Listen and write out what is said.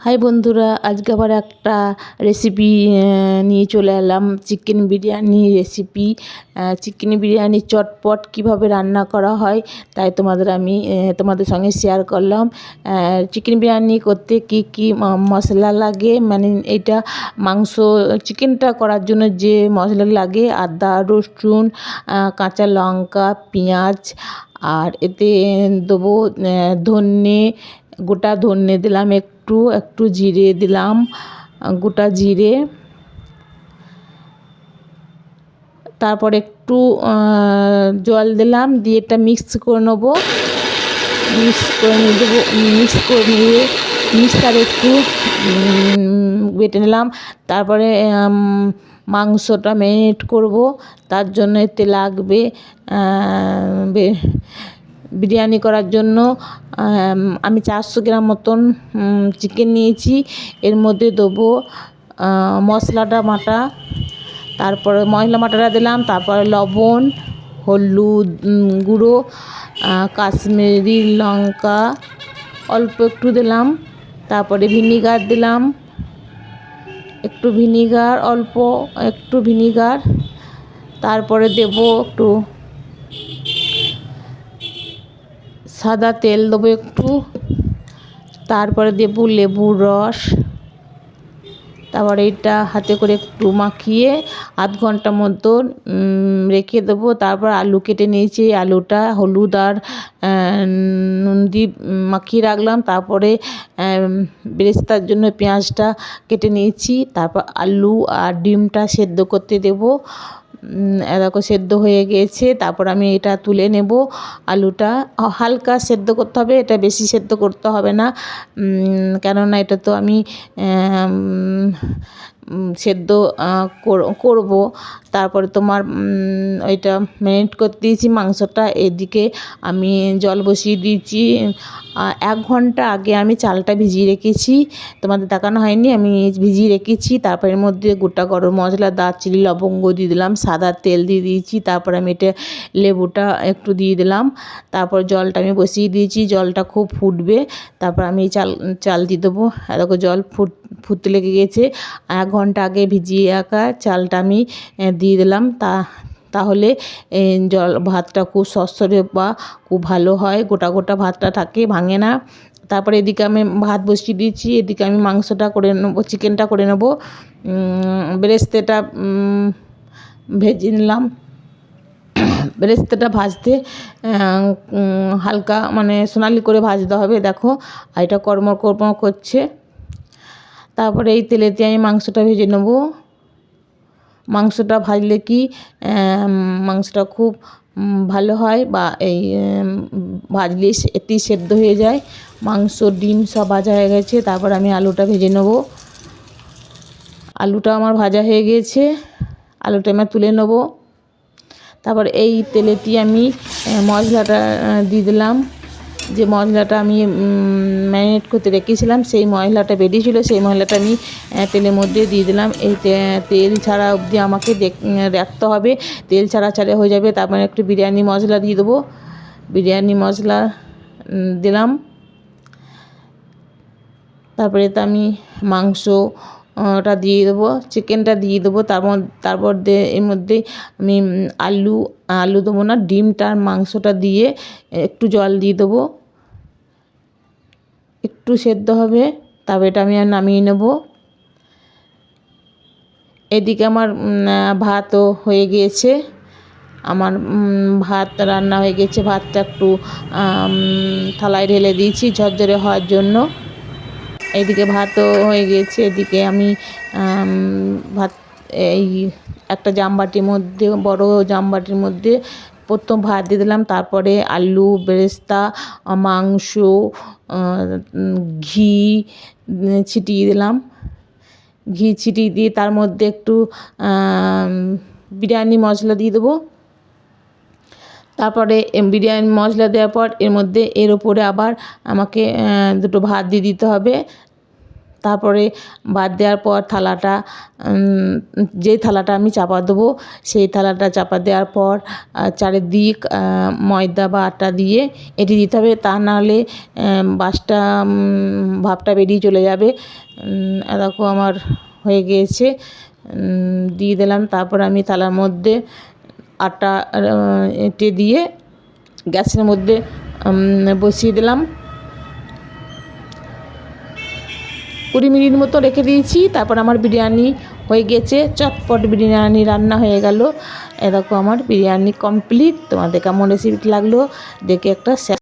High বন্ধুরা, আজকে আবার একটা রেসিপি নিয়ে চলে এলাম। Chicken biryani recipe. Chicken biryani চটপট কিভাবে রান্না করা হয় তাই আমি তোমাদের সঙ্গে শেয়ার করলাম। চিকেন বিরিয়ানি করতে কি কি মশলা লাগে, মানে এটা মাংস চিকেনটা করার জন্য যে মশলা লাগে আদা রসুন কাঁচা লঙ্কা পেঁয়াজ, আর এতে দেবো ধনে, গোটা ধনে দিলাম, একটু একটু জিরে দিলাম, গোটা জিরে, তারপর একটু জল দিলাম, দিয়ে এটা মিক্স করে নেবো। মিক্স করে নিয়ে মিক্সার একটু বেটে নিলাম। তারপরে মাংসটা ম্যারিনেট করব, তার জন্য এতে লাগবে বিরিয়ানি করার জন্য আমি 400 গ্রাম মতন চিকেন নিয়েছি। এর মধ্যে দেবো মশলাটা বাটা, তারপরে মশলা বাটাটা দিলাম, তারপরে লবণ, হলুদ গুঁড়ো, কাশ্মীরি লঙ্কা অল্প একটু দিলাম, তারপরে ভিনিগার দিলাম, অল্প একটু ভিনিগার, তারপরে দেব একটু সাদা তেল দেবো একটু, তারপরে দেব লেবুর রস, তারপরে এটা হাতে করে একটু মাখিয়ে আধ ঘন্টা মতো রেখে দেবো। তারপর আলু কেটে নিয়েছি, আলুটা হলুদ আর নুন দিয়ে মাখিয়ে রাখলাম। তারপরে বেরেস্তার জন্য পেঁয়াজটা কেটে নিয়েছি, তারপর আলু আর ডিমটা সেদ্ধ করতে দেবো। দেখো সেদ্ধ হয়ে গিয়েছে, তারপর আমি এটা তুলে নেব। আলুটা হালকা সেদ্ধ করতে হবে, এটা বেশি সেদ্ধ করতে হবে না, কেননা এটা তো আমি সেদ্ধ করব। তারপরে ওইটা ম্যারিনেট করতে দিয়েছি মাংসটা। এদিকে আমি জল বসিয়ে দিয়েছি। 1 ঘন্টা আগে আমি চালটা ভিজিয়ে রেখেছি, তোমাদের দেখানো হয়নি, আমি ভিজিয়ে রেখেছি। তারপর এর মধ্যে গোটা গরম মশলা, দারচিনি, লবঙ্গ দিয়ে দিলাম, সাদা তেল দিয়ে দিয়েছি, তারপর আমি এটা লেবুটা একটু দিয়ে দিলাম। তারপর জলটা আমি বসিয়ে দিয়েছি, জলটা খুব ফুটবে, তারপর আমি চাল দিয়ে দেবো। দেখো জল ফুটতে লেগে গেছে। 1 ঘন্টা আগে ভিজিয়ে রাখা চালটা আমি দিয়ে দিলাম। তাহলে ভাতটা খুব সরসরে বা খুব ভালো হয়, গোটা গোটা ভাতটা থাকে, ভাঙে না। তারপরে এদিকে আমি ভাত বসিয়ে দিয়েছি, এদিকে আমি মাংসটা করে নেবো, চিকেনটা করে নেবো। বেরেস্তাটা ভেজে নিলাম। বেরেস্তাটা ভাজতে হালকা মানে সোনালি করে ভাজতে হবে। দেখো এটা কড়মড় কড়মড় করছে। তারপরে এই তেলেতে আমি মাংসটা ভেজে নেব। মাংসটা ভাজলে কি মাংসটা খুব ভালো হয়, বা এই ভাজলে এটি সেদ্ধ হয়ে যায়। মাংস ডিম সব ভাজা হয়ে গেছে, তারপর আমি আলুটা ভেজে নেব। আলুটা আমার ভাজা হয়ে গিয়েছে, আলুটা আমি তুলে নেব। তারপর এই তেলেতে আমি মশলাটা দিয়ে দিলাম, যে মশলাটা আমি ম্যারিনেট করতে রেখেছিলাম, সেই মশলাটা বেরিয়েছিল, সেই মশলাটা আমি তেলের মধ্যে দিয়ে দিলাম। এই তেল ছাড়া অবধি আমাকে রাখতে হবে, তেল ছাড়া হয়ে যাবে। তারপরে একটু বিরিয়ানি মশলা দিয়ে দেবো, বিরিয়ানি মশলা দিলাম। তারপরে তো আমি মাংসটা দিয়ে দেবো, চিকেনটা দিয়ে দেবো। তারপর এর মধ্যে আমি আলু দেবো না, ডিমটা মাংসটা দিয়ে একটু জল দিয়ে দেবো, একটু সেদ্ধ হবে, তারপর এটা আমি নামিয়ে নেব। এদিকে আমার ভাতও হয়ে গিয়েছে, আমার ভাত রান্না হয়ে গেছে। ভাতটা একটু থালায় ঢেলে দিয়েছি ঝরঝরে হওয়ার জন্য। এইদিকে ভাতও হয়ে গিয়েছে। এদিকে আমি ভাত এই একটা জামবাটির মধ্যে, বড় জামবাটির মধ্যে প্রথম ভাত দিয়ে দিলাম, তারপরে আলু, বেরেস্তা, মাংস, ঘি ছিটিয়ে দিলাম। ঘি ছিটিয়ে দিয়ে তার মধ্যে একটু বিরিয়ানি মশলা দিয়ে দেবো। তারপরে বিরিয়ানি মশলা দেওয়ার পর এর ওপরে আবার আমাকে দুটো ভাত দিয়ে দিতে হবে। তারপরে বাদ দেওয়ার পর থালাটা যেই থালাটা আমি চাপা দেবো সেই থালাটা চাপা দেওয়ার পর চারিদিক ময়দা বা আটা দিয়ে এটি দিতে হবে, তা নাহলে বাসটা ভাপটা বেরিয়ে চলে যাবে। দেখো আমার হয়ে গিয়েছে, দিয়ে দিলাম। তারপর আমি থালার মধ্যে আটা এঁটে দিয়ে গ্যাসের মধ্যে বসিয়ে দিলাম। 20 মিনিট মতো রেখে দিয়েছি। তারপর আমার বিরিয়ানি হয়ে গেছে, চটপট বিরিয়ানি রান্না হয়ে গেল। এরকম আমার বিরিয়ানি কমপ্লিট। তোমাদের কেমন রেসিপিটি লাগলো দেখে একটা